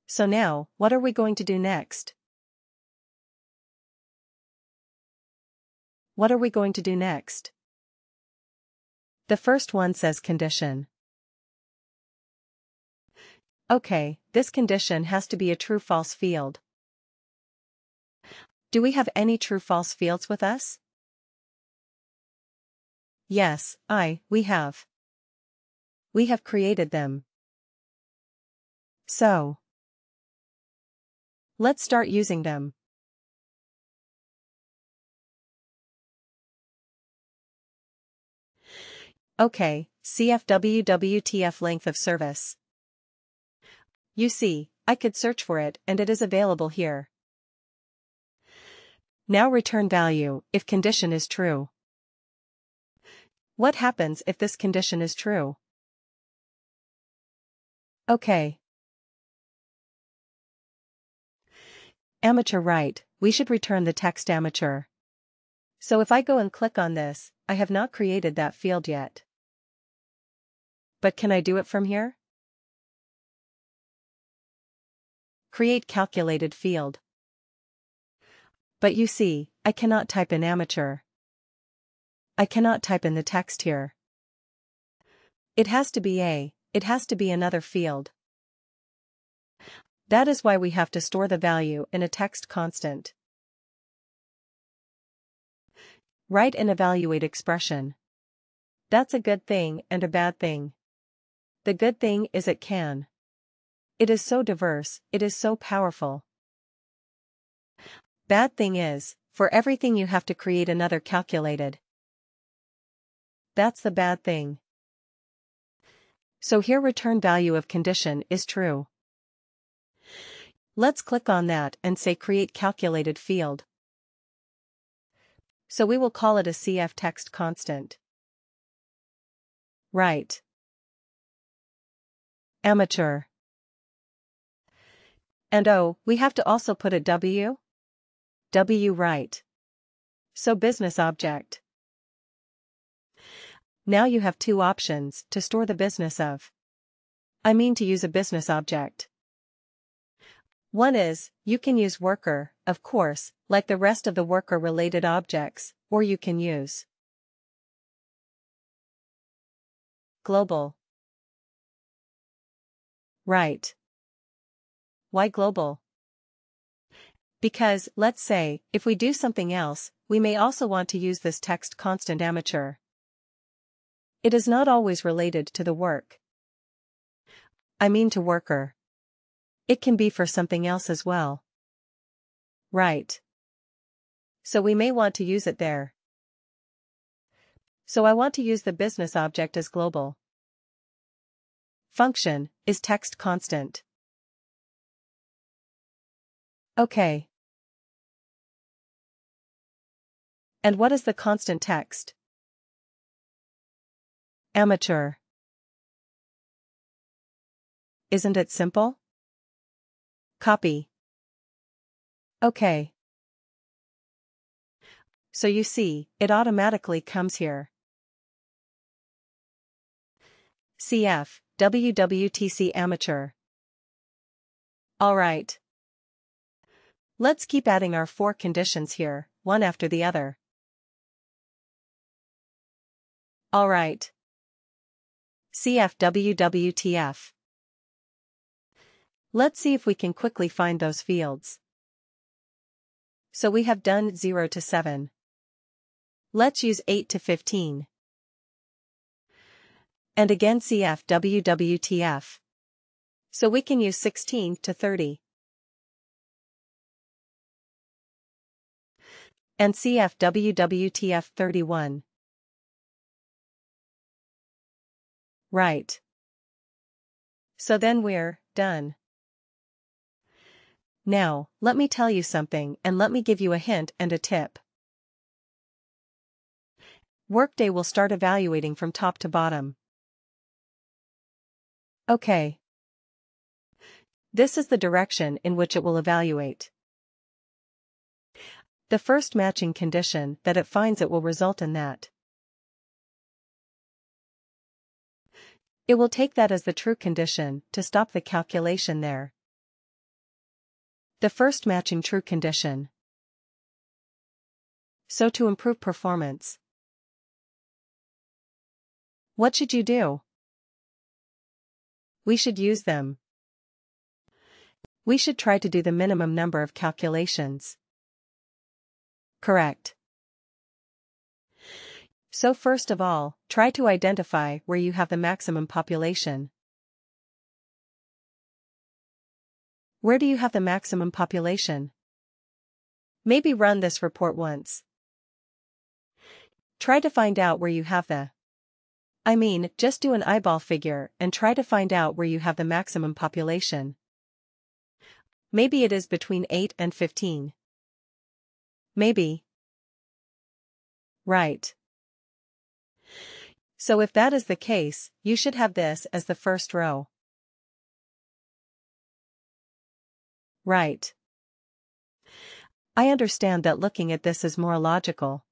So now, what are we going to do next? What are we going to do next? The first one says condition. Okay, this condition has to be a true-false field. Do we have any true-false fields with us? Yes, we have. We have created them. So, let's start using them. Okay, CFWWTF length of service. You see, I could search for it and it is available here. Now return value if condition is true. What happens if this condition is true? Okay. Amateur right, we should return the text amateur. So if I go and click on this, I have not created that field yet. But can I do it from here? Create calculated field. But you see, I cannot type in amateur. I cannot type in the text here. It has to be another field. That is why we have to store the value in a text constant. Write and evaluate expression. That's a good thing and a bad thing. The good thing is it can. It is so diverse, it is so powerful. Bad thing is, for everything you have to create another calculated. That's the bad thing. So here return value of condition is true. Let's click on that and say create calculated field. So we will call it a CF text constant. Right. Amateur. And we have to also put a W? W right. So business object. Now you have two options to store the business of. To use a business object. One is, you can use worker, of course, like the rest of the worker-related objects, or you can use global. Right. Why global? Because, let's say, if we do something else, we may also want to use this text constant amateur. It is not always related to the work. To worker. It can be for something else as well. Right. So we may want to use it there. So I want to use the business object as global. Function is text constant. Okay. And what is the constant text? Amateur. Isn't it simple? Copy. Okay. So you see, it automatically comes here. CF, WWTC amateur. Alright. Let's keep adding our 4 conditions here, one after the other. Alright. CFWWTF. Let's see if we can quickly find those fields. So we have done 0 to 7. Let's use 8 to 15. And again CFWWTF. So we can use 16 to 30. And CFWWTF 31. Right. So then we're done. Now, let me tell you something and let me give you a hint and a tip. WorkDay will start evaluating from top to bottom. Okay. This is the direction in which it will evaluate. The first matching condition that it finds it will result in that. It will take that as the true condition to stop the calculation there. The first matching true condition. So to improve performance, what should you do? We should use them. We should try to do the minimum number of calculations. Correct. So first of all, try to identify where you have the maximum population. Where do you have the maximum population? Maybe run this report once. Try to find out where you have just do an eyeball figure and try to find out where you have the maximum population. Maybe it is between 8 and 15. Maybe. Right. So if that is the case, you should have this as the first row. Right. I understand that looking at this is more logical.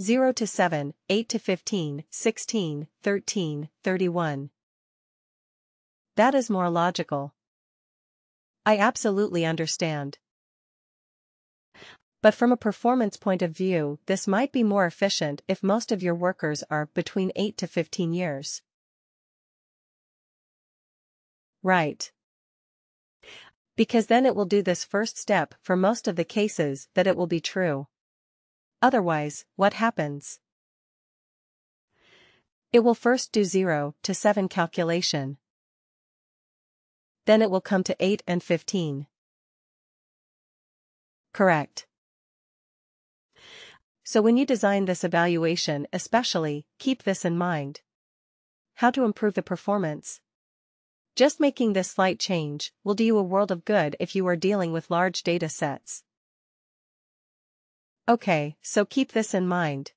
0 to 7, 8 to 15, 16, 13, 31. That is more logical. I absolutely understand. But from a performance point of view, this might be more efficient if most of your workers are between 8 to 15 years. Right. Because then it will do this first step for most of the cases that it will be true. Otherwise, what happens? It will first do 0 to 7 calculation. Then it will come to 8 and 15. Correct. So when you design this evaluation especially, keep this in mind. How to improve the performance? Just making this slight change will do you a world of good if you are dealing with large data sets. Okay, so keep this in mind.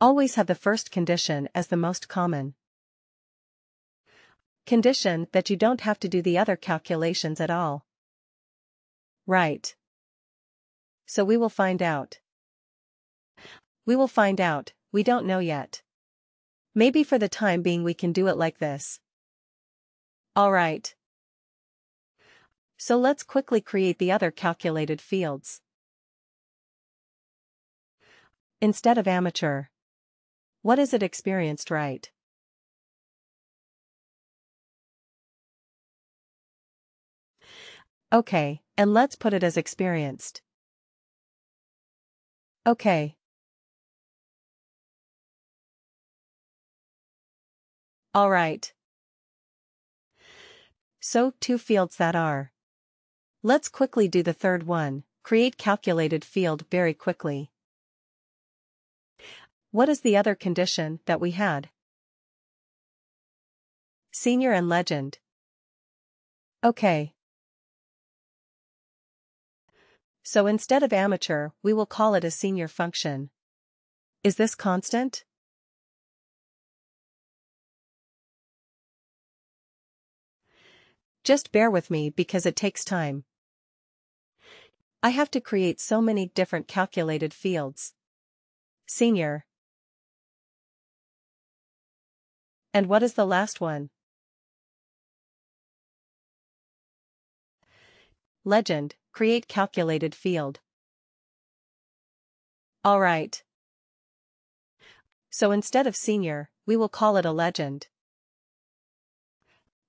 Always have the first condition as the most common condition that you don't have to do the other calculations at all. Right. So we will find out. We will find out, we don't know yet. Maybe for the time being we can do it like this. Alright. So let's quickly create the other calculated fields. Instead of amateur, what is it experienced, right? Okay, and let's put it as experienced. Okay. Alright. So, 2 fields that are. Let's quickly do the third one, create calculated field very quickly. What is the other condition that we had? Senior and legend. Okay. So instead of amateur, we will call it a senior function. Is this constant? Just bear with me because it takes time. I have to create so many different calculated fields. Senior. And what is the last one? Legend, create calculated field. Alright. So instead of senior, we will call it a legend.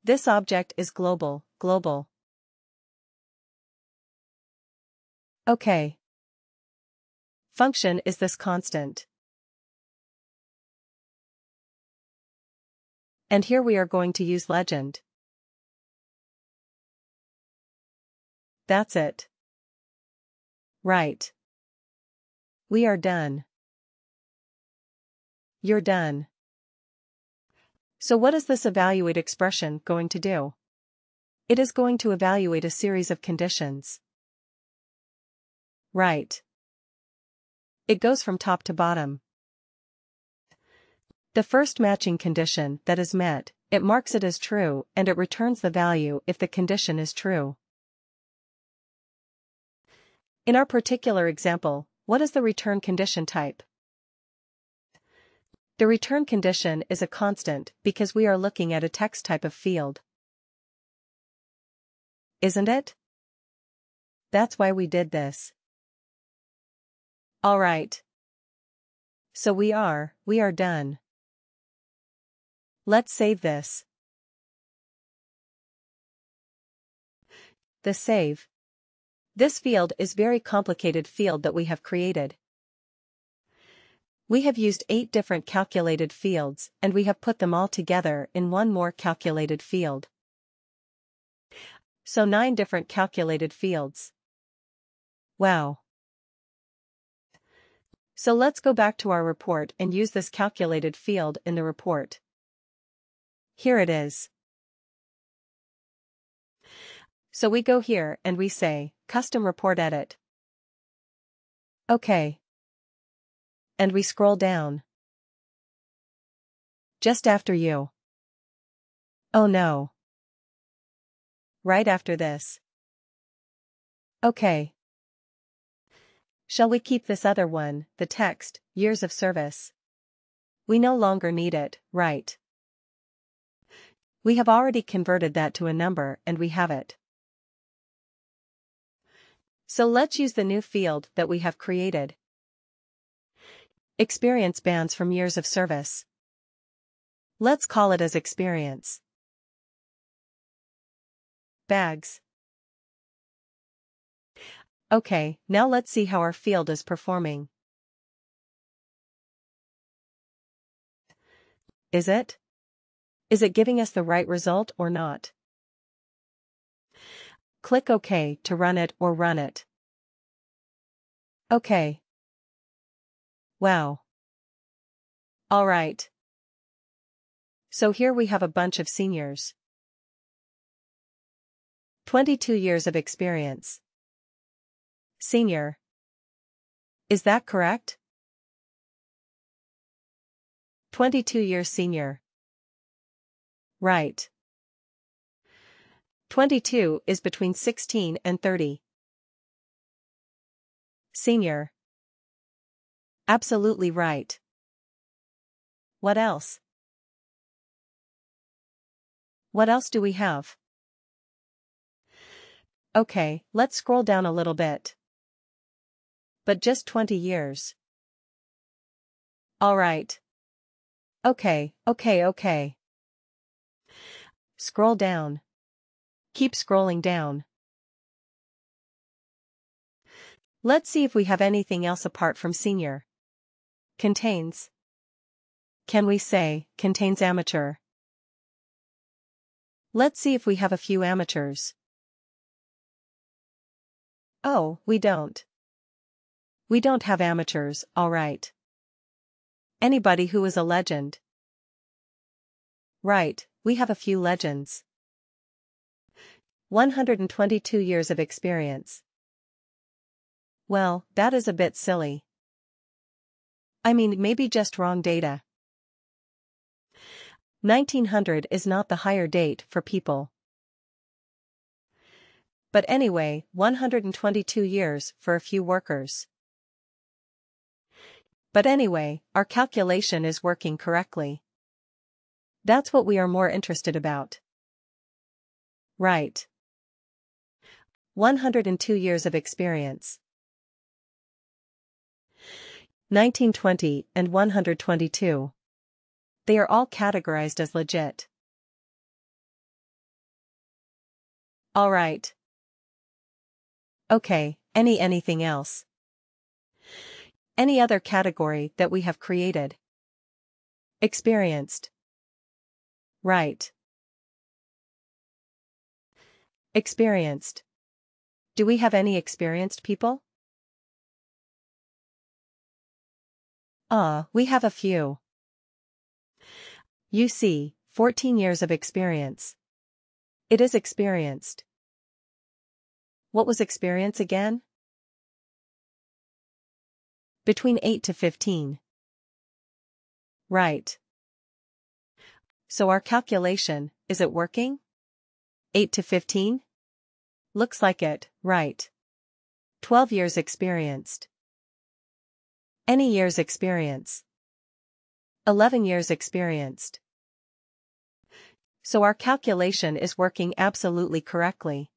This object is global. Okay. Function is this constant. And here we are going to use legend. That's it. Right. We are done. You're done. So what is this evaluate expression going to do? It is going to evaluate a series of conditions. Right. It goes from top to bottom. The first matching condition that is met, it marks it as true and it returns the value if the condition is true. In our particular example, what is the return condition type? The return condition is a constant because we are looking at a text type of field. Isn't it? That's why we did this. All right. So we are done. Let's save this. The save. This field is very complicated field that we have created. We have used 8 different calculated fields and we have put them all together in one more calculated field. So 9 different calculated fields. Wow. So let's go back to our report and use this calculated field in the report. Here it is. So we go here and we say, Custom Report Edit. OK. And we scroll down. Just after you. Oh no. Right after this. OK. Shall we keep this other one, the text, years of service? We no longer need it, right? We have already converted that to a number and we have it. So let's use the new field that we have created. Experience bands from years of service. Let's call it as experience. Bags. Okay, now let's see how our field is performing. Is it? Is it giving us the right result or not? Click OK to run it or run it. OK. Wow. All right. So here we have a bunch of seniors. 22 years of experience. Senior. Is that correct? 22 years senior. Right. 22 is between 16 and 30. Senior. Absolutely right. What else? What else do we have? Okay, let's scroll down a little bit. But just 20 years. All right. Okay. Scroll down. Keep scrolling down. Let's see if we have anything else apart from senior. Contains. Can we say, contains amateur? Let's see if we have a few amateurs. Oh, we don't. We don't have amateurs, all right. Anybody who is a legend. Right, we have a few legends. 122 years of experience. Well, that is a bit silly. I mean, maybe just wrong data. 1900 is not the higher date for people. But anyway, 122 years for a few workers. But anyway, our calculation is working correctly. That's what we are more interested about. Right. 102 years of experience. 1920 and 122. They are all categorized as legit. All right. Okay, anything else? Any other category that we have created? Experienced. Right. Experienced. Do we have any experienced people? We have a few. You see, 14 years of experience. It is experienced. What was experience again? Between 8 to 15. Right. So our calculation, is it working? 8 to 15? Looks like it, right. 12 years experienced. Any years experience. 11 years experienced. So our calculation is working absolutely correctly.